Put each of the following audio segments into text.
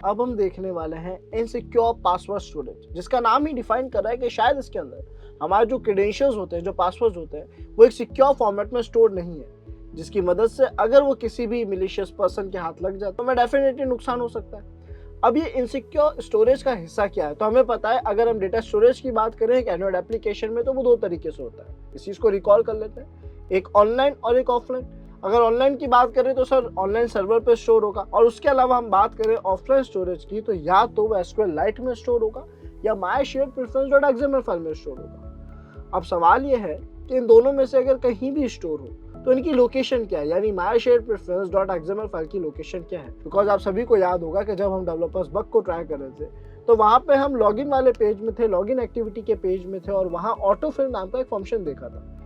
अब हम देखने वाले हैं इनसिक्योर पासवर्ड स्टोरेज, जिसका नाम ही डिफाइन कर रहा है कि शायद इसके अंदर हमारे जो क्रेडेंशियल्स होते हैं, जो पासवर्ड्स होते हैं, वो एक सिक्योर फॉर्मेट में स्टोर नहीं है, जिसकी मदद से अगर वो किसी भी मिलिशियस पर्सन के हाथ लग जाए तो हमें डेफिनेटली नुकसान हो सकता है। अब ये इनसिक्योर स्टोरेज का हिस्सा क्या है, तो हमें पता है अगर हम डेटा स्टोरेज की बात करें एक एंड्रॉइड एप्लीकेशन में तो वो दो तरीके से होता है। इस चीज़ को रिकॉल कर लेते हैं, एक ऑनलाइन और एक ऑफलाइन। अगर ऑनलाइन की बात करें तो सर ऑनलाइन सर्वर पे स्टोर होगा, और उसके अलावा हम बात करें ऑफलाइन स्टोरेज की तो या तो वो SQLite में स्टोर होगा या माई शेयर्ड प्रेफरेंस.xml फाइल में स्टोर होगा। अब सवाल ये है कि इन दोनों में से अगर कहीं भी स्टोर हो तो इनकी लोकेशन क्या है, यानी माई शेयर्ड प्रेफरेंस.xml फाइल की लोकेशन क्या है। बिकॉज आप सभी को याद होगा कि जब हम डेवलपर्स बग को ट्राई कर रहे थे तो वहाँ पे हम लॉगिन वाले पेज में थे, लॉगिन एक्टिविटी के पेज में थे, और वहाँ ऑटोफिल नाम का एक फंक्शन देखा था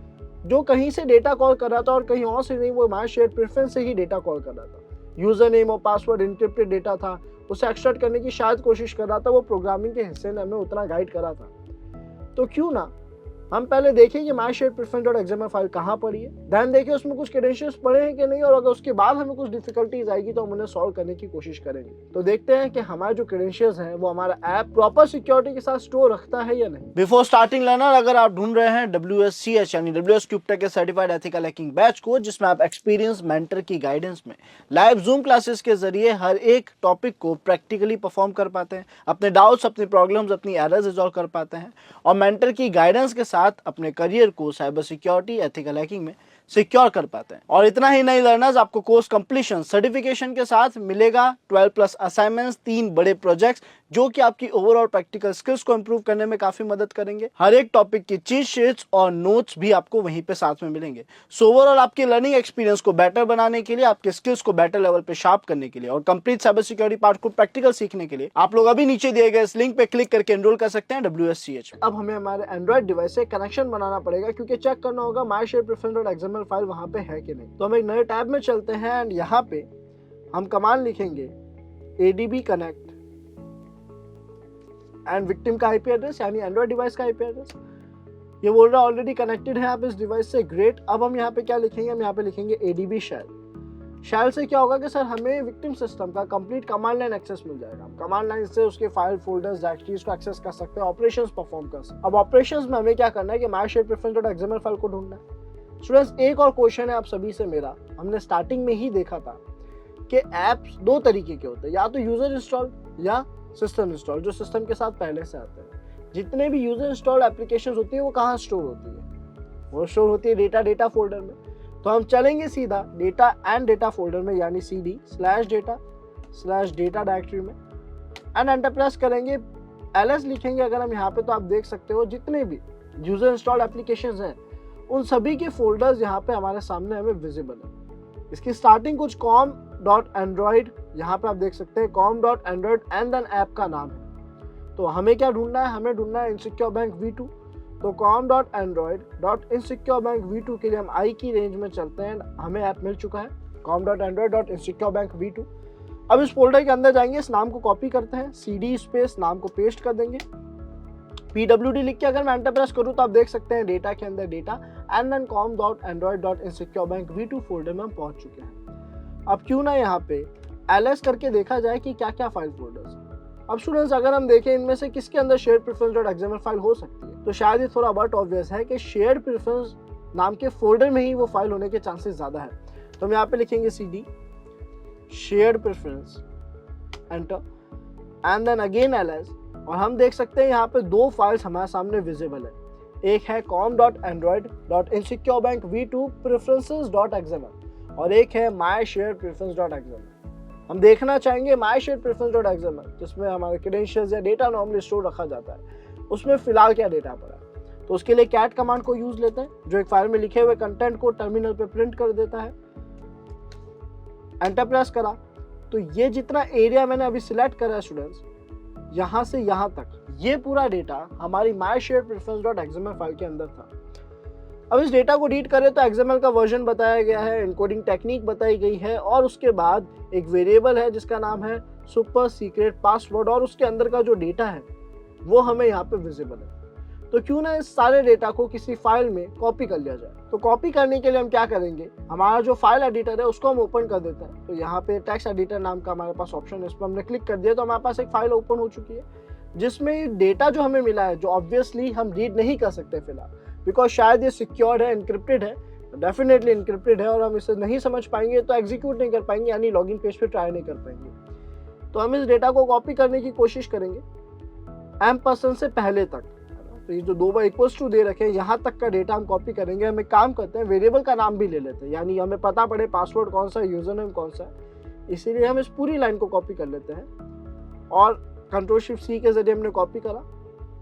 जो कहीं से डेटा कॉल कर रहा था और कहीं और से नहीं, वो माई शेयर्ड प्रेफरेंस से ही डेटा कॉल कर रहा था। यूजर नेम और पासवर्ड इंक्रिप्टेड डेटा था, उसे एक्सट्रैक्ट करने की शायद कोशिश कर रहा था, वो प्रोग्रामिंग के हिस्से ने हमें उतना गाइड करा था। तो क्यों ना हम पहले देखें कि माई शेयर्ड प्रेफरेंस.xml फाइल कहाँ पड़ी है, ध्यान देखें उसमें कुछ क्रेडेंशियल्स पड़े हैं कि नहीं, और अगर उसके बाद हमें कुछ डिफिकल्टीज आएगी तो हम उन्हें सॉल्व करने की कोशिश करेंगे। तो देखते हैं कि हमारे जो क्रेडेंशियल्स हैं वो हमारा ऐप प्रॉपर सिक्योरिटी के साथ स्टोर रखता है या नहीं। बिफोर स्टार्टिंग लर्नर, अगर आप ढूंढ रहे हैं WSCH यानी WS क्यूबटेक के सर्टिफाइड एथिकल हैकिंग बैच को, जिसमें आप एक्सपीरियंस मेंटर की गाइडेंस में लाइव जूम क्लासेस के जरिए हर एक टॉपिक को प्रैक्टिकली परफॉर्म कर पाते हैं, अपने डाउट्स, अपनी प्रॉब्लम्स, अपनी एरर्स रिजॉल्व कर पाते हैं, और मेंटर की गाइडेंस के साथ अपने करियर को साइबर सिक्योरिटी, एथिकल हैकिंग में सिक्योर कर पाते हैं। और इतना ही नहीं लर्नर्स, आपको कोर्स कंप्लीशन सर्टिफिकेशन के साथ मिलेगा 12+ असाइनमेंट्स, 3 बड़े प्रोजेक्ट्स जो कि आपकी ओवरऑल प्रैक्टिकल स्किल्स को इंप्रूव करने में काफी मदद करेंगे। हर एक टॉपिक की चीट शीट्स और नोट्स भी आपको वहीं पे साथ में मिलेंगे। सो ओवरऑल आपकी लर्निंग एक्सपीरियंस को बेटर बनाने के लिए, आपके स्किल्स को बेटर लेवल पे शार्प करने के लिए और कंप्लीट साइबर सिक्योरिटी पार्ट को प्रैक्टिकल सीखने के लिए आप लोग अभी नीचे दिए गए इस लिंक पे क्लिक करके एनरोल कर सकते हैं WSCH। अब हमें हमारे एंड्रॉइड डिवाइस से कनेक्शन बनाना पड़ेगा, क्योंकि चेक करना होगा माई शेयर्ड प्रेफरेंस.xml फाइल वहां पे है कि नहीं। तो हम एक नए टैब में चलते हैं एंड यहाँ पे हम कमांड लिखेंगे adb connect एंड विक्टिम का IP एड्रेस यानी एंड्रॉइड डिवाइस का IP एड्रेस। ये बोल रहा है ऑलरेडी कनेक्टेड है आप इस डिवाइस से, ग्रेट। अब हम यहाँ पे क्या लिखेंगे, हम यहाँ पे लिखेंगे adb shell से क्या होगा कि सर हमें विक्टिम सिस्टम का कंप्लीट कमांड लाइन एक्सेस मिल जाएगा। हम कमांड लाइन से उसके फाइल, फोल्डर्स, डायरेक्टरीज को एक्सेस कर सकते हैं, ऑपरेशंस परफॉर्म कर सकते हैं। अब ऑपरेशंस में हमें क्या करना है कि माई शेयर्ड प्रेफरेंस.xml फाइल को ढूंढना है। स्टूडेंट्स, एक और क्वेश्चन है आप सभी से मेरा, हमने स्टार्टिंग में ही देखा था कि ऐप्स दो तरीके के होते हैं, या तो यूजर इंस्टॉल या सिस्टम इंस्टॉल, जो सिस्टम के साथ पहले से आते हैं। जितने भी यूजर इंस्टॉल एप्लीकेशंस होती है वो कहाँ स्टोर होती है, वो स्टोर होती है डेटा फोल्डर में। तो हम चलेंगे सीधा डेटा एंड डेटा फोल्डर में, यानी cd/data/data डायरेक्टरी में, एंड एंटर प्रेस करेंगे, ls लिखेंगे अगर हम यहाँ पे, तो आप देख सकते हो जितने भी यूजर इंस्टॉल एप्लीकेशंस हैं उन सभी के फोल्डर्स यहाँ पे हमारे सामने हमें विजिबल है। इसकी स्टार्टिंग कुछ com.android, यहाँ पे आप देख सकते हैं com.android एंड देन ऐप का नाम है। तो हमें क्या ढूंढना है, हमें ढूंढना है इनसिक्योर बैंक v2। तो com.android.insecure bank v2 के लिए हम I की रेंज में चलते हैं, हमें ऐप मिल चुका है com.android.insecure bank v2। अब इस फोल्डर के अंदर जाएंगे, इस नाम को कॉपी करते हैं, cd स्पेस नाम को पेस्ट कर देंगे, pwd लिख के अगर मैं एंटर प्रेस करूं तो आप देख सकते हैं डेटा के अंदर data and then com.android.insecure bank v2 folder में हम पहुंच चुके हैं। अब क्यों ना यहाँ पे ls करके देखा जाए कि क्या क्या फाइल फोल्डर्स। अब स्टूडेंट्स, अगर हम देखें इनमें से किसके अंदर शेयर्ड प्रेफरेंस.xml फाइल हो सकती है, तो शायद ये थोड़ा बहुत ऑब्वियस है कि शेयर्ड प्रेफरेंस नाम के फोल्डर में ही वो फाइल होने के चांसेस ज्यादा है। तो हम यहाँ पे लिखेंगे cd shared preference, enter, and then again ls, और हम देख सकते हैं यहाँ पे दो फाइल्स हमारे सामने विजिबल है। एक है com.android.insecure bank v2 preferences.xml और एक है my shared preference.xml। हम देखना चाहेंगे my shared preference.xml, जिसमें हमारे क्रेडेंशियल्स या डेटा नॉर्मली स्टोर रखा जाता है, उसमें फिलहाल क्या डेटा पड़ा है। तो उसके लिए cat कमांड को यूज लेते हैं, जो एक फाइल में लिखे हुए कंटेंट को टर्मिनल पे प्रिंट कर देता है। एंटर प्रेस करा तो ये जितना एरिया मैंने अभी सिलेक्ट करा है स्टूडेंट्स, यहाँ से यहाँ तक ये पूरा डेटा हमारी माई शेयर्ड प्रेफरेंस.xml फाइल के अंदर था। अब इस डेटा को रीड करें तो XML का वर्जन बताया गया है, इनकोडिंग टेक्निक बताई गई है, और उसके बाद एक वेरिएबल है जिसका नाम है सुपर सीक्रेट पासवर्ड, और उसके अंदर का जो डेटा है वो हमें यहाँ पे विजिबल है। तो क्यों ना इस सारे डेटा को किसी फाइल में कॉपी कर लिया जाए। तो कॉपी करने के लिए हम क्या करेंगे, हमारा जो फाइल एडिटर है उसको हम ओपन कर देते हैं। तो यहाँ पे टेक्स्ट एडिटर नाम का हमारे पास ऑप्शन है, इस पर हमने क्लिक कर दिया तो हमारे पास एक फाइल ओपन हो चुकी है जिसमें डेटा जो हमें मिला है, जो ऑब्वियसली हम रीड नहीं कर सकते फिलहाल, बिकॉज शायद ये सिक्योर्ड है, इनक्रिप्टेड है, डेफिनेटली इनक्रिप्टेड है और हम इसे नहीं समझ पाएंगे तो एग्जीक्यूट नहीं कर पाएंगे, यानी लॉगिन पेज पे ट्राई नहीं कर पाएंगे। तो हम इस डेटा को कॉपी करने की कोशिश करेंगे एम्परसेंड से पहले तक। तो ये जो 2 बार इक्वल्स टू दे रखे हैं यहाँ तक का डेटा हम कॉपी करेंगे। हम एक काम करते हैं, वेरिएबल का नाम भी ले लेते हैं, यानी हमें पता पड़े पासवर्ड कौन सा है, यूजर नेम कौन सा है, इसीलिए हम इस पूरी लाइन को कॉपी कर लेते हैं और Ctrl+Shift+C के जरिए हमने कॉपी करा,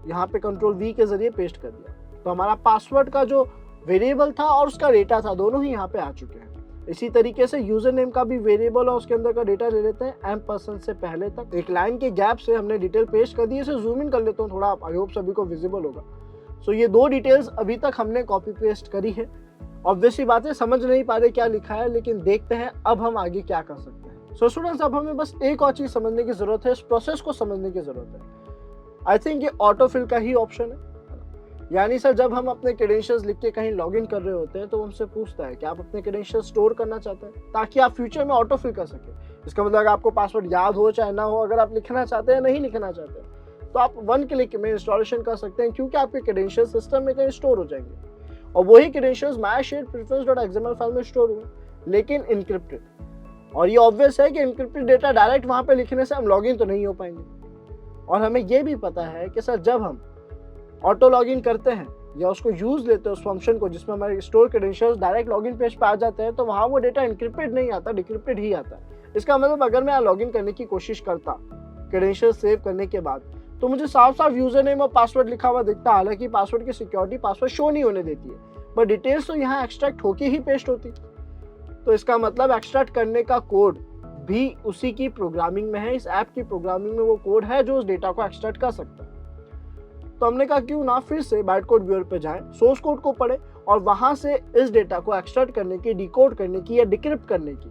यहाँ पे Ctrl+V के जरिए पेस्ट कर दिया। तो हमारा पासवर्ड का जो वेरिएबल था और उसका डेटा था दोनों ही यहाँ पे आ चुके हैं। इसी तरीके से यूजर नेम का भी वेरिएबल और उसके अंदर का डेटा ले लेते हैं एम्परसेंड से पहले तक। एक लाइन के गैप से हमने डिटेल पेस्ट कर दी। इसे जूम इन कर लेता हूँ थोड़ा, आई होप सभी को विजिबल होगा। सो ये 2 डिटेल्स अभी तक हमने कॉपी पेस्ट करी है। ऑब्वियसली बात है, समझ नहीं पा रहे क्या लिखा है, लेकिन देखते हैं अब हम आगे क्या कर सकते हैं। सो स्टूडेंट्स, अब हमें बस एक और चीज समझने की जरूरत है, इस प्रोसेस को समझने की जरूरत है। आई थिंक ये ऑटोफिल का ही ऑप्शन है, यानी सर जब हम अपने क्रेडेंशियल्स लिख के कहीं लॉगिन कर रहे होते हैं तो हमसे पूछता है कि आप अपने क्रेडेंशियल्स स्टोर करना चाहते हैं ताकि आप फ्यूचर में ऑटोफिल कर सके। इसका मतलब अगर आपको पासवर्ड याद हो चाहे ना हो, अगर आप लिखना चाहते हैं नहीं लिखना चाहते हैं तो आप 1 क्लिक में इंस्टॉलेशन कर सकते हैं, क्योंकि आपके क्रेडेंशियल्स सिस्टम में कहीं स्टोर हो जाएंगे और वही क्रेडेंशियल्स mySharedPreference.xml फाइल में स्टोर हुए, लेकिन इनक्रिप्टेड। और ये ऑब्वियस है कि इनक्रिप्टेड डेटा डायरेक्ट वहां पे लिखने से हम लॉगिन तो नहीं हो पाएंगे। और हमें ये भी पता है कि सर जब हम ऑटो लॉगिन करते हैं या उसको यूज लेते हैं उस फंक्शन को जिसमें हमारे store credentials direct login page पे आ जाते हैं, तो वहाँ वो डेटा इनक्रिप्टेड नहीं आता, डिक्रिप्टेड ही आता है। इसका मतलब अगर मैं लॉगिन करने की कोशिश करता क्रेडेंशियल्स सेव करने के बाद, तो मुझे साफ साफ यूजर नेम और पासवर्ड लिखा हुआ दिखता। हालांकि पासवर्ड की सिक्योरिटी पासवर्ड शो नहीं होने देती है, बट डिटेल्स तो यहाँ एक्सट्रैक्ट होके ही पेस्ट होती। तो इसका मतलब एक्सट्रैक्ट करने का कोड भी उसी की प्रोग्रामिंग में है, इस ऐप की प्रोग्रामिंग में वो कोड है जो उस डेटा को एक्सट्रैक्ट कर सकता है। तो हमने कहा क्यों ना फिर से बाइटकोड व्यूअर पे जाएं, सोर्स कोड को पढ़ें और वहां से इस डेटा को एक्सट्रैक्ट करने की, डिकोड करने की या डिक्रिप्ट करने की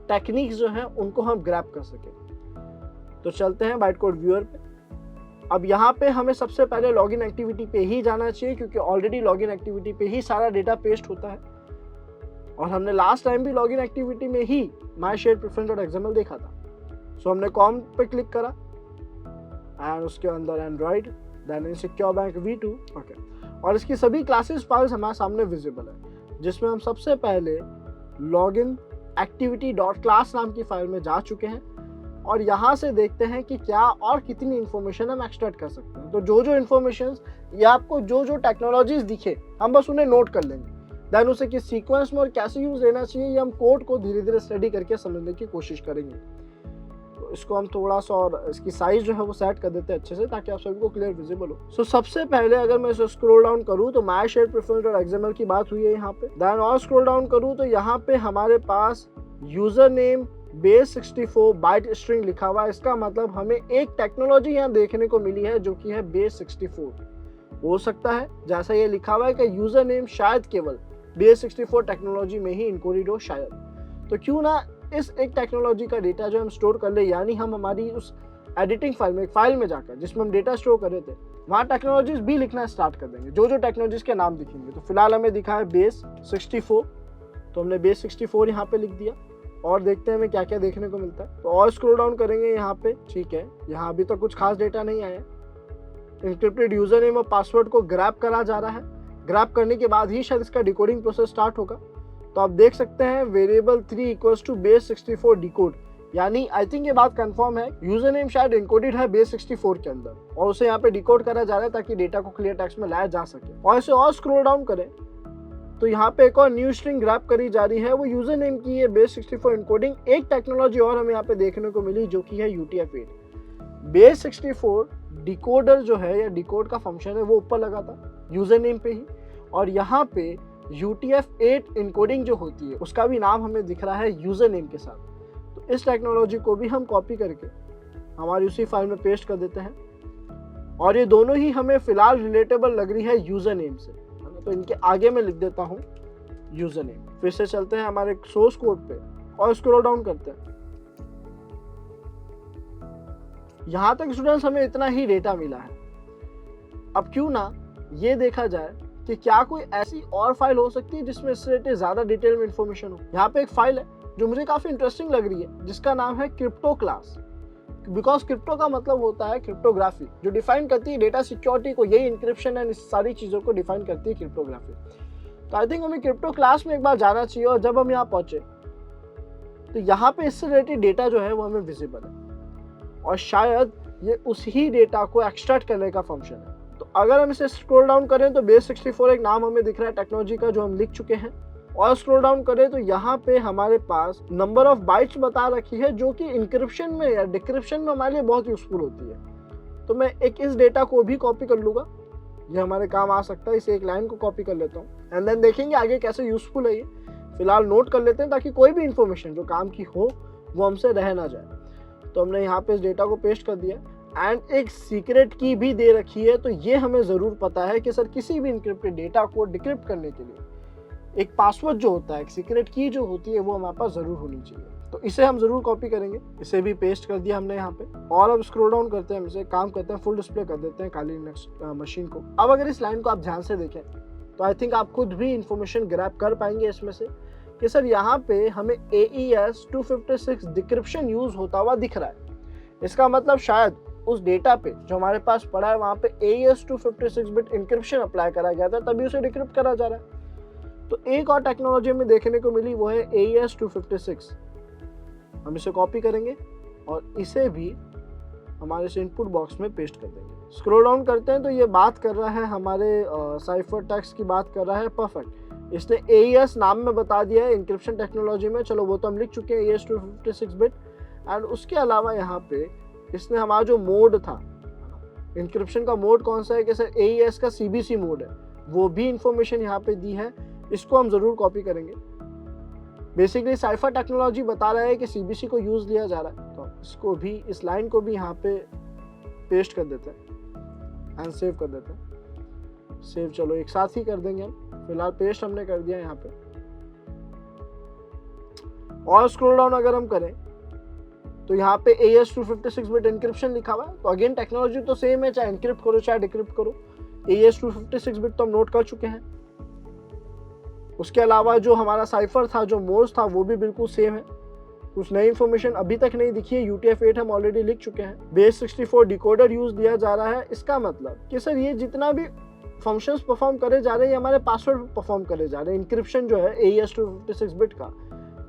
टेक्निक्स जो हैं उनको हम ग्रैब कर सकें। तो चलते हैं बाइटकोड व्यूअर पे। अब यहाँ पे हमें सबसे पहले लॉगिन एक्टिविटी पे ही जाना चाहिए, क्योंकि ऑलरेडी लॉगिन एक्टिविटी पे ही सारा डेटा पेस्ट होता है और हमने लास्ट टाइम भी लॉगिन एक्टिविटी में ही mySharedPreference.xml देखा था। सो हमने कॉम पे क्लिक करा एंड उसके अंदर Android, then secure bank V2, okay. और इसकी सभी क्लासेस फाइल्स हमारे सामने विजिबल है, जिसमें हम सबसे पहले लॉगिन activity.class नाम की फाइल में जा चुके हैं और यहाँ से देखते हैं कि क्या और कितनी इन्फॉर्मेशन हम एक्सट्रैक्ट कर सकते हैं। तो जो जो इन्फॉर्मेशन या आपको जो जो टेक्नोलॉजीज दिखे हम बस उन्हें नोट कर लेंगे, देन उसे किस सीक्वेंस में और कैसे यूज लेना चाहिए ये हम कोड को धीरे धीरे स्टडी करके समझने की कोशिश करेंगे। तो इसको हम थोड़ा सा और इसकी साइज जो है वो सेट कर देते हैं अच्छे से, ताकि आप सभी को क्लियर विजिबल हो। सो सबसे पहले अगर मैं इसे स्क्रॉल डाउन करूँ तो mySharedPreference.xml की बात हुई है यहाँ पे। देन और स्क्रॉल डाउन करूँ तो यहाँ पे हमारे पास user name base64 byte string लिखा हुआ है। इसका मतलब हमें एक टेक्नोलॉजी यहाँ देखने को मिली है जो कि है base64। हो सकता है जैसा ये लिखा हुआ है कि यूजर नेम शायद केवल base64 टेक्नोलॉजी में ही इनकोडेड हो शायद। तो क्यों ना इस एक टेक्नोलॉजी का डेटा जो हम स्टोर कर ले, यानी हम हमारी उस एडिटिंग फाइल में, एक फाइल में जाकर जिसमें हम डेटा स्टोर कर रहे थे वहाँ टेक्नोलॉजीज भी लिखना स्टार्ट कर देंगे, जो जो टेक्नोलॉजीज के नाम दिखेंगे। तो फिलहाल हमें दिखा है base64, तो हमने base64 यहाँ पे लिख दिया और देखते हैं हमें क्या क्या देखने को मिलता है। तो और स्क्रॉल डाउन करेंगे यहाँ पे, ठीक है, यहाँ अभी तो कुछ खास डेटा नहीं आया। इंक्रिप्टेड यूजर नेम और पासवर्ड को ग्रैब करा जा रहा है, ग्रैब करने के बाद ही शायद इसका डिकोडिंग प्रोसेस स्टार्ट होगा। तो आप देख सकते हैं variable 3 equals to base64 decode, यानी आई थिंक ये बात कंफर्म है, यूजर नेम शायद इनकोडेड है base64 के अंदर और उसे यहाँ पे डिकोड करा जा रहा है ताकि डेटा को क्लियर टेक्स्ट में लाया जा सके। और इसे और स्क्रॉल डाउन करें तो यहाँ पे एक और न्यू स्ट्रिंग ग्रैब करी जा रही है, वो यूजर नेम की है base64 इनकोडिंग। एक टेक्नोलॉजी और हमें यहाँ पे देखने को मिली जो कि है UTF-8। base64 डिकोडर जो है या डिकोड का फंक्शन है वो ऊपर लगा था यूजर नेम पे ही, और यहाँ पे UTF-8 इनकोडिंग जो होती है उसका भी नाम हमें दिख रहा है यूजर नेम के साथ। तो इस टेक्नोलॉजी को भी हम कॉपी करके हमारी उसी फाइल में पेस्ट कर देते हैं और ये दोनों ही हमें फिलहाल रिलेटेबल लग रही है यूजर नेम से, तो इनके आगे मैं लिख देता हूँ यूजर नेम। फिर से चलते हैं हमारे सोर्स कोड पे और स्क्रॉल डाउन करते हैं। यहाँ तक स्टूडेंट्स हमें इतना ही डेटा मिला है। अब क्यों ना ये देखा जाए कि क्या कोई ऐसी और फाइल हो सकती है जिसमें इससे रिलेटेड ज़्यादा डिटेल में इंफॉर्मेशन हो। यहाँ पे एक फाइल है जो मुझे काफ़ी इंटरेस्टिंग लग रही है, जिसका नाम है क्रिप्टो क्लास। बिकॉज क्रिप्टो का मतलब होता है क्रिप्टोग्राफी, जो डिफाइन करती है डेटा सिक्योरिटी को, यही इंक्रिप्शन एंड इस सारी चीज़ों को डिफाइन करती है क्रिप्टोग्राफी। तो आई थिंक हमें क्रिप्टो क्लास में एक बार जाना चाहिए, और जब हम यहाँ पहुंचे तो यहाँ पे इससे रिलेटेड डेटा जो है वो हमें विजिबल है, और शायद ये उस ही डेटा को एक्सट्रैक्ट करने का फंक्शन है। तो अगर हम इसे स्क्रॉल डाउन करें तो बेस64 एक नाम हमें दिख रहा है टेक्नोलॉजी का, जो हम लिख चुके हैं, और स्क्रॉल डाउन करें तो यहाँ पे हमारे पास नंबर ऑफ बाइट्स बता रखी है, जो कि इंक्रिप्शन में या डिक्रिप्शन में हमारे लिए बहुत यूजफुल होती है। तो मैं एक इस डेटा को भी कॉपी कर लूँगा, ये हमारे काम आ सकता है। इसे एक लाइन को कॉपी कर लेता हूँ, एंड देन देखेंगे आगे कैसे यूजफुल है ये। फिलहाल नोट कर लेते हैं ताकि कोई भी इंफॉर्मेशन जो काम की हो वो हमसे रह ना जाए। तो हमने यहाँ पे इस डेटा को पेस्ट कर दिया, एंड एक सीक्रेट की भी दे रखी है। तो ये हमें ज़रूर पता है कि सर किसी भी इनक्रिप्टेड डेटा को डिक्रिप्ट करने के लिए एक पासवर्ड जो होता है, एक सीक्रेट की जो होती है, वो हमारे पास ज़रूर होनी चाहिए। तो इसे हम ज़रूर कॉपी करेंगे। इसे भी पेस्ट कर दिया हमने यहाँ पे, और अब स्क्रॉल डाउन करते हैं, हम इसे काम करते हैं, फुल डिस्प्ले कर देते हैं काली मशीन को। अब अगर इस लाइन को आप ध्यान से देखें तो आई थिंक आप खुद भी इंफॉर्मेशन ग्रैब कर पाएंगे इसमें से कि सर यहाँ पे हमें AES 256 डिक्रिप्शन यूज होता हुआ दिख रहा है। इसका मतलब शायद उस डेटा पे जो हमारे पास पड़ा है वहाँ पे AES 256 बिट इंक्रिप्शन अप्लाई करा गया था, तभी उसे डिक्रिप्ट करा जा रहा है। तो एक और टेक्नोलॉजी में देखने को मिली, वो है AES 256। हम इसे कॉपी करेंगे और इसे भी हमारे इस इनपुट बॉक्स में पेस्ट कर देंगे। स्क्रॉल डाउन करते हैं तो ये बात कर रहा है हमारे साइफर टेक्स्ट की बात कर रहा है। परफेक्ट, इसने AES नाम में बता दिया है इंक्रिप्शन टेक्नोलॉजी में। चलो वो तो हम लिख चुके हैं, AES 256 बिट। एंड उसके अलावा यहाँ पे इसने हमारा जो मोड था, इंक्रिप्शन का मोड कौन सा है, कि सर AES का CBC मोड है, वो भी इंफॉर्मेशन यहाँ पे दी है। इसको हम ज़रूर कॉपी करेंगे। बेसिकली साइफर टेक्नोलॉजी बता रहा है कि CBC को यूज़ लिया जा रहा है, तो इसको भी, इस लाइन को भी यहाँ पे पेस्ट कर देते हैं एंड सेव कर देते हैं। सेव चलो एक साथ ही कर देंगे हम। फिलहाल पेस्ट हमने कर दिया यहाँ पे, और स्क्रॉल डाउन अगर हम करें तो यहाँ पे AES 256 बिट इंक्रिप्शन लिखा हुआ है। तो अगेन टेक्नोलॉजी तो सेम है, चाहे इंक्रिप्ट करो चाहे डिक्रिप्ट करो। AES 256 बिट तो हम नोट कर चुके हैं। उसके अलावा जो हमारा साइफर था, जो मोड्स था, वो भी बिल्कुल सेम है। कुछ नई इन्फॉर्मेशन अभी तक नहीं दिखी है। UTF-8 हम ऑलरेडी लिख चुके हैं। बेस64 डिकोडर यूज दिया जा रहा है। इसका मतलब कि सर ये जितना भी फंक्शंस परफॉर्म करे जा रहे हैं, ये हमारे पासवर्ड पे परफॉर्म करे जा रहे हैं। इंक्रिप्शन जो है AES 256 बिट का,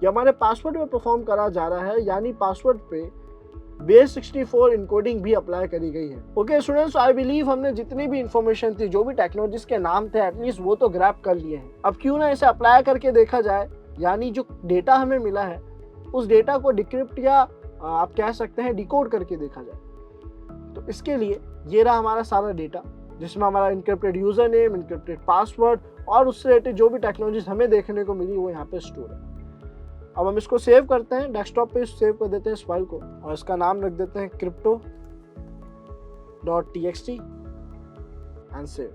ये हमारे पासवर्ड पे परफॉर्म करा जा रहा है, यानी पासवर्ड पे बेस64 इनकोडिंग भी अप्लाई करी गई है। ओके स्टूडेंट्स, आई बिलीव हमने जितनी भी इंफॉर्मेशन थी, जो भी टेक्नोलॉजीज के नाम थे, एटलीस्ट वो तो ग्रैब कर लिए हैं। अब क्यों ना इसे अप्लाई करके देखा जाए, यानी जो डेटा हमें मिला है उस डेटा को डिक्रिप्ट या आप कह सकते हैं डिकोड करके देखा जाए। तो इसके लिए ये रहा हमारा सारा डेटा, जिसमें हमारा encrypted user name, encrypted password और उससे रिलेटेड जो भी टेक्नोलॉजीज हमें देखने को मिली वो यहाँ पे स्टोर है। अब हम इसको सेव करते हैं, डेस्कटॉप पे सेव कर देते हैं इस फाइल को, और इसका नाम रख देते हैं crypto.txt एंड सेव।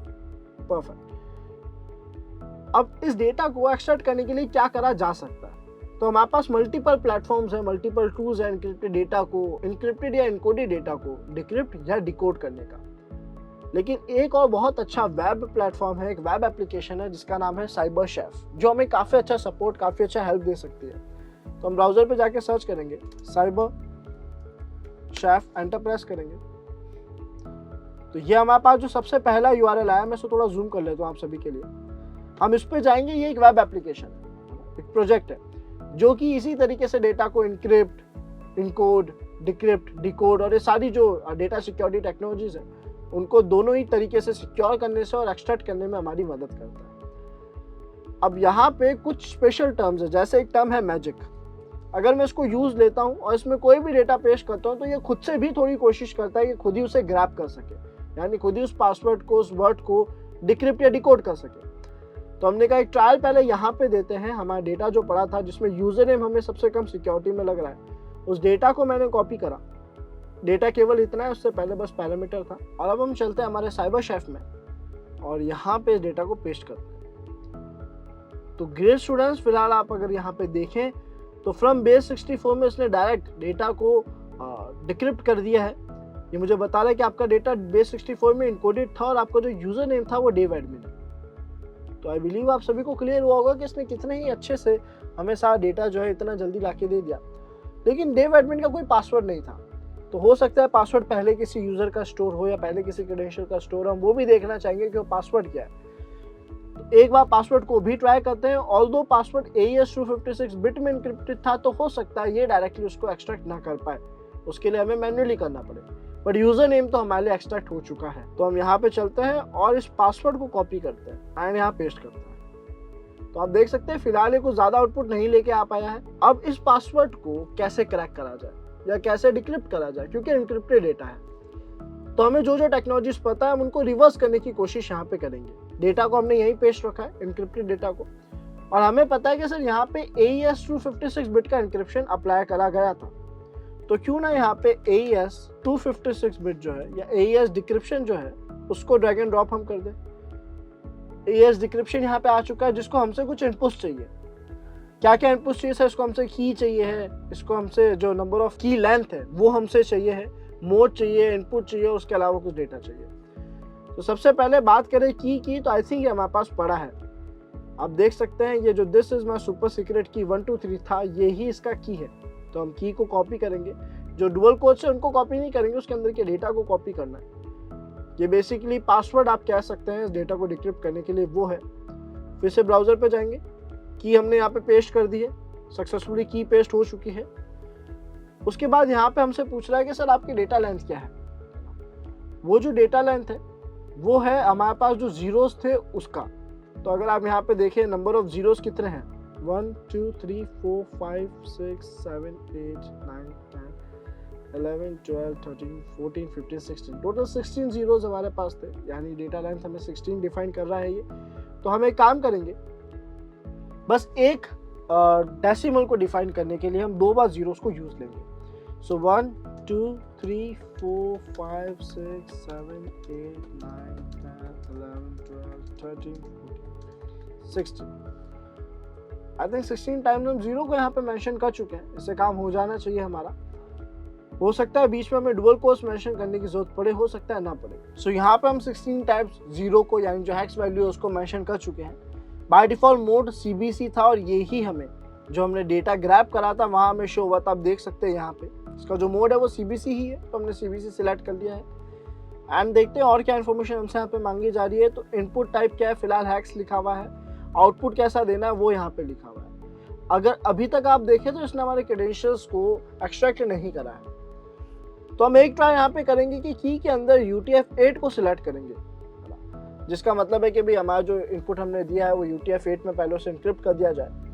परफेक्ट। अब इस डेटा को एक्सट्रैक्ट करने के लिए क्या करा जा सकता है? तो हमारे पास मल्टीपल प्लेटफॉर्म्स है, मल्टीपल टूल्स है इनक्रिप्टेड डेटा को, इनक्रिप्टेड या इनकोडेड डेटा को डिक्रिप्ट या डिकोड करने का। लेकिन एक और बहुत अच्छा वेब प्लेटफॉर्म है, एक वेब एप्लीकेशन है जिसका नाम है साइबर शेफ, जो हमें काफ़ी अच्छा सपोर्ट, काफ़ी अच्छा हेल्प दे सकती है। तो हम ब्राउजर पे जाके सर्च करेंगे साइबर शेफ, एंटर प्रेस करेंगे तो ये हमारे पास जो सबसे पहला URL आया, मैं इसको थोड़ा जूम कर लेता हूँ आप सभी के लिए। हम इस पे जाएंगे। ये एक वेब एप्लीकेशन है, एक प्रोजेक्ट है जो कि इसी तरीके से डेटा को इनक्रिप्ट, इनकोड, डिक्रिप्ट, डिकोड और ये सारी जो डेटा सिक्योरिटी टेक्नोलॉजीज है उनको दोनों ही तरीके से सिक्योर करने से और एक्सट्रैक्ट करने में हमारी मदद करता है। अब यहाँ पे कुछ स्पेशल टर्म्स है, जैसे एक टर्म है मैजिक। अगर मैं इसको यूज लेता हूँ और इसमें कोई भी डेटा पेश करता हूँ तो ये खुद से भी थोड़ी कोशिश करता है कि खुद ही उसे ग्रैब कर सके, यानी खुद ही उस पासवर्ड को, उस वर्ड को डिक्रिप्ट या डिकोड कर सके। तो हमने कहा एक ट्रायल पहले यहाँ पे देते हैं। हमारा डेटा जो पड़ा था, जिसमें यूजर नेम हमें सबसे कम सिक्योरिटी में लग रहा है, उस डेटा को मैंने कॉपी करा। डेटा केवल इतना है, उससे पहले बस पैरामीटर था। और अब हम चलते हैं हमारे साइबर शेफ में और यहाँ पे इस डेटा को पेस्ट करते हैं। तो ग्रेट स्टूडेंट्स, फिलहाल आप अगर यहाँ पे देखें तो फ्रॉम बेस64 में इसने डायरेक्ट डेटा को डिक्रिप्ट कर दिया है। ये मुझे बता रहा है कि आपका डेटा बेस 64 में इनकोडेड था और आपका जो यूजर नेम था वो डेव एडमिन है। तो आई बिलीव आप सभी को क्लियर हुआ होगा कि इसने कितने ही अच्छे से हमें सारा डेटा जो है इतना जल्दी लाके दे दिया। लेकिन डेव एडमिन का कोई पासवर्ड नहीं था, तो हो सकता है पासवर्ड पहले किसी यूजर का स्टोर हो या पहले किसी क्रेडेंशियल का स्टोर हो, हम वो भी देखना चाहेंगे कि वो पासवर्ड क्या है। तो एक बार पासवर्ड को भी ट्राई करते हैं। ऑल्दो पासवर्ड AES 256 बिट में इनक्रिप्टेड था, तो हो सकता है ये डायरेक्टली उसको एक्सट्रैक्ट ना कर पाए, उसके लिए हमें मैन्युअली करना पड़े। बट यूजर नेम तो हमारे लिए एक्सट्रैक्ट हो चुका है, तो हम यहाँ पे चलते हैं और इस पासवर्ड को कॉपी करते हैं एंड यहाँ पेस्ट करते हैं। तो आप देख सकते हैं फिलहाल ये कुछ ज्यादा आउटपुट नहीं लेके आ पाया है। अब इस पासवर्ड को कैसे क्रैक करा जाए या कैसे डिक्रिप्ट करा जाए, क्योंकि इनक्रिप्टेड डेटा है, तो हमें जो जो टेक्नोलॉजीज पता है हम उनको रिवर्स करने की कोशिश यहाँ पे करेंगे। डेटा को हमने यहीं पेस्ट रखा है, इनक्रिप्टेड डेटा को, और हमें पता है कि सर यहाँ पे AES 256 बिट का इंक्रिप्शन अप्लाई करा गया था, तो क्यों ना यहाँ पे AES 256 बिट जो है या AES डिक्रिप्शन जो है उसको ड्रैग एंड ड्रॉप हम कर दें। AES डिक्रिप्शन यहाँ पे आ चुका है, जिसको हमसे कुछ इनपुट्स चाहिए। क्या क्या इनपुट्स चाहिए सर? इसको हमसे की चाहिए है, इसको हमसे जो नंबर ऑफ की लेंथ है वो हमसे चाहिए है, मोड चाहिए, इनपुट चाहिए, उसके अलावा कुछ डेटा चाहिए। तो सबसे पहले बात करें की, तो आई थिंक ये हमारे पास पड़ा है। आप देख सकते हैं ये जो this is my super secret की 1 2 3 था, ये ही इसका की है। तो हम की को कॉपी करेंगे, जो डुअल कोड से उनको कॉपी नहीं करेंगे, उसके अंदर के डेटा को कॉपी करना है। ये बेसिकली पासवर्ड आप कह सकते हैं इस डेटा को डिक्रिप्ट करने के लिए, वो है। फिर से ब्राउजर पे जाएंगे, की हमने यहाँ पे पेस्ट कर दी है, सक्सेसफुली की पेस्ट हो चुकी है। उसके बाद यहाँ पे हमसे पूछ रहा है कि सर आपकी डेटा लेंथ क्या है। वो जो डेटा लेंथ है वो है हमारे पास जो जीरोस थे उसका। तो अगर आप यहाँ पे देखें नंबर ऑफ जीरोस कितने हैं, 1 2 3 4 5 6 7 8 9 10 11 12 13 14 15 16, टोटल 16 जीरोस हमारे पास थे, यानी डेटा लेंथ हमें 16 डिफाइन कर रहा है ये। तो हम एक काम करेंगे, बस एक डेसिमल को डिफाइन करने के लिए हम 2 बार जीरोस को यूज लेंगे। सो 1 2 3 4 5 6 7 8 9 10 11 12 13 14 16, आई थिंक 16 टाइम्स हम जीरो को यहाँ पे मेंशन कर चुके हैं। इससे काम हो जाना चाहिए हमारा। हो सकता है बीच में हमें डुअल कोट्स मेंशन करने की जरूरत पड़े, हो सकता है ना पड़े। सो यहाँ पे हम 16 टाइम्स जीरो को, यानी जो हेक्स वैल्यू है उसको मेंशन कर चुके हैं। बाय डिफॉल्ट मोड CBC था और ये ही हमें जो हमने डेटा ग्रैब करा था वहाँ हमें शो हुआ था। आप देख सकते हैं यहाँ पे इसका जो मोड है वो CBC ही है, तो हमने CBC सिलेक्ट कर लिया है। एंड देखते हैं और क्या इन्फॉर्मेशन हमसे यहाँ पे मांगी जा रही है। तो इनपुट टाइप क्या है, फिलहाल हैक्स लिखा हुआ है। आउटपुट कैसा देना है वो यहाँ पे लिखा हुआ है। अगर अभी तक आप देखें तो इसने हमारे क्रेडेंशियल्स को एक्सट्रैक्ट नहीं करा है। तो हम एक ट्राई यहाँ पे करेंगे कि की के अंदर UTF-8 को सिलेक्ट करेंगे, जिसका मतलब है कि भाई हमारा जो इनपुट हमने दिया है वो UTF-8 में पहले से इनक्रिप्ट कर दिया जाए।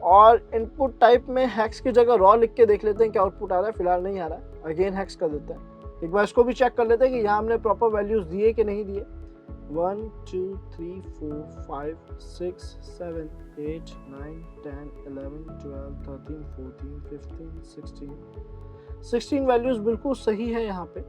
और इनपुट टाइप में हैक्स की जगह रॉ लिख के देख लेते हैं क्या आउटपुट आ रहा है। फिलहाल नहीं आ रहा है, अगेन हैक्स कर देते हैं। एक बार इसको भी चेक कर लेते हैं कि यहाँ हमने प्रॉपर वैल्यूज दिए कि नहीं दिए। 1 2 3 4 5 6 7 8 9 10 11 12 13 14 15 16 वैल्यूज बिल्कुल सही है यहाँ पे,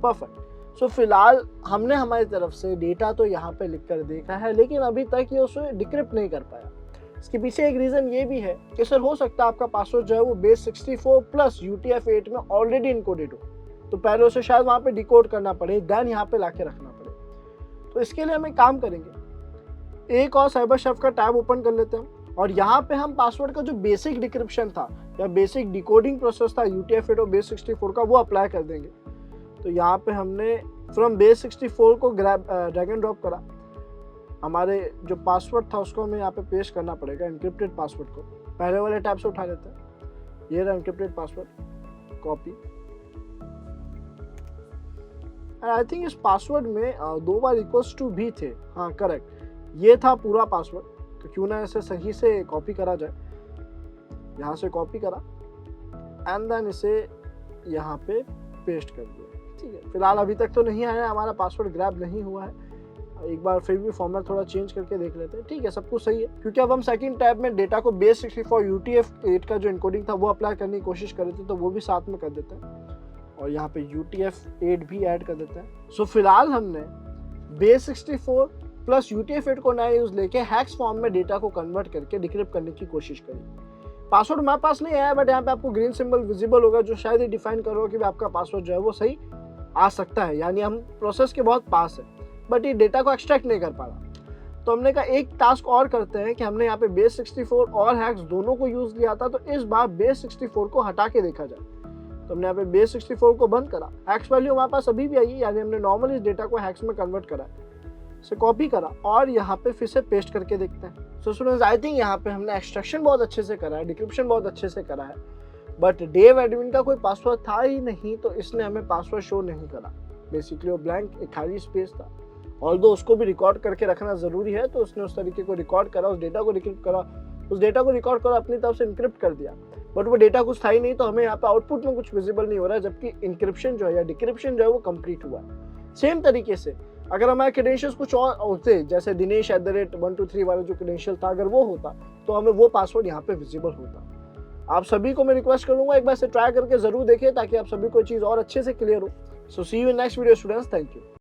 परफेक्ट। सो फिलहाल हमने हमारी तरफ से डेटा तो यहाँ पे लिख कर देखा है, लेकिन अभी तक ये उसे डिक्रिप्ट नहीं कर पाया। इसके पीछे एक रीजन ये भी है कि सर हो सकता है आपका पासवर्ड जो है वो बेस 64 प्लस UTF-8 में ऑलरेडी इनकोडेड हो, तो पहले उसे शायद वहाँ पे डिकोड करना पड़े, देन यहाँ पे लाके रखना पड़े। तो इसके लिए हम एक काम करेंगे, एक और साइबर शेफ का टैब ओपन कर लेते हैं और यहाँ पे हम पासवर्ड का जो बेसिक डिक्रिप्शन था या बेसिक डिकोडिंग प्रोसेस था UTF-8 और बेस 64 का, वो अप्लाई कर देंगे। तो यहाँ पे हमने फ्रॉम बेस 64 को ड्रैग एंड ड्रॉप करा। हमारे जो पासवर्ड था उसको हमें यहाँ पे पेस्ट करना पड़ेगा, एनक्रिप्टेड पासवर्ड को पहले वाले टैब से उठा लेते हैं। ये रहा encrypted password, copy. I think इस पासवर्ड में 2 बार इक्वल्स टू भी थे, हाँ करेक्ट, ये था पूरा पासवर्ड। तो क्यों ना इसे सही से कॉपी करा जाए। यहाँ से कॉपी करा एंड देन इसे यहाँ पे पेस्ट कर दिया। ठीक है, फिलहाल अभी तक तो नहीं आया, हमारा पासवर्ड ग्रैब नहीं हुआ है। एक बार फिर भी फॉर्मेट थोड़ा चेंज करके देख लेते हैं। ठीक है, सब कुछ सही है, क्योंकि अब हम सेकंड टैब में डेटा को बेस 64 UTF-8 का जो इनकोडिंग था वो अप्लाई करने की कोशिश कर रहे थे, तो वो भी साथ में कर देते हैं और यहाँ पे UTF-8 भी ऐड कर देते हैं। सो फिलहाल हमने बेस 64 प्लस UTF-8 को नया यूज लेके हैक्स फॉर्म में डेटा को कन्वर्ट करके डिक्रिप्ट करने की कोशिश करी। पासवर्ड हमारे पास नहीं आया, बट यहाँ पे आपको ग्रीन सिंबल विजिबल होगा जो शायद ये डिफाइन कर रहा हो कि आपका पासवर्ड जो है वो सही आ सकता है, यानी हम प्रोसेस के बहुत पास है, बट ये डेटा को एक्सट्रैक्ट नहीं कर पा रहा। तो हमने कहा एक टास्क और करते हैं कि हमने यहाँ पे बेस 64 और हैक्स दोनों को यूज किया था, तो इस बार बेस 64 को हटा के देखा जाए। तो हमने यहाँ पे बेस 64 को बंद करा, हैक्स वैल्यू हमारे पास अभी भी आई है, यानी हमने नॉर्मल इस डेटा को हैक्स में कन्वर्ट करा, इसे कॉपी करा और यहाँ पे फिर से पेस्ट करके देखते हैं। सो स्टूडेंट्स, आई थिंक यहाँ पे हमने एक्सट्रैक्शन बहुत अच्छे से करा है, डिक्रिप्शन बहुत अच्छे से करा है, बट डेव एडमिन का कोई पासवर्ड था ही नहीं, तो इसने हमें पासवर्ड शो नहीं करा। बेसिकली वो ब्लैंक एक खाली स्पेस था, ऑल्दो उसको भी रिकॉर्ड करके रखना जरूरी है, तो उसने उस तरीके को रिकॉर्ड करा, उस डेटा को डिक्रिप्ट करा, उस डेटा को रिकॉर्ड करा, अपनी तरफ से इनक्रिप्ट कर दिया, बट वो डेटा कुछ था ही नहीं, तो हमें यहाँ पे आउटपुट में कुछ विजिबल नहीं हो रहा है, जबकि इंक्रिप्शन जो है या डिक्रिप्शन जो है वो कंप्लीट हुआ है। सेम तरीके से अगर हमारे क्रेडेंशियल्स कुछ और होते, जैसे dinesh@123 वाला जो क्रेडेंशियल था, अगर वो होता तो हमें वो पासवर्ड यहाँ पे विजिबल होता। आप सभी को मैं रिक्वेस्ट करूंगा एक बार से ट्राई करके जरूर देखें, ताकि आप सभी को चीज़ और अच्छे से क्लियर हो। So see you in next video students, thank you.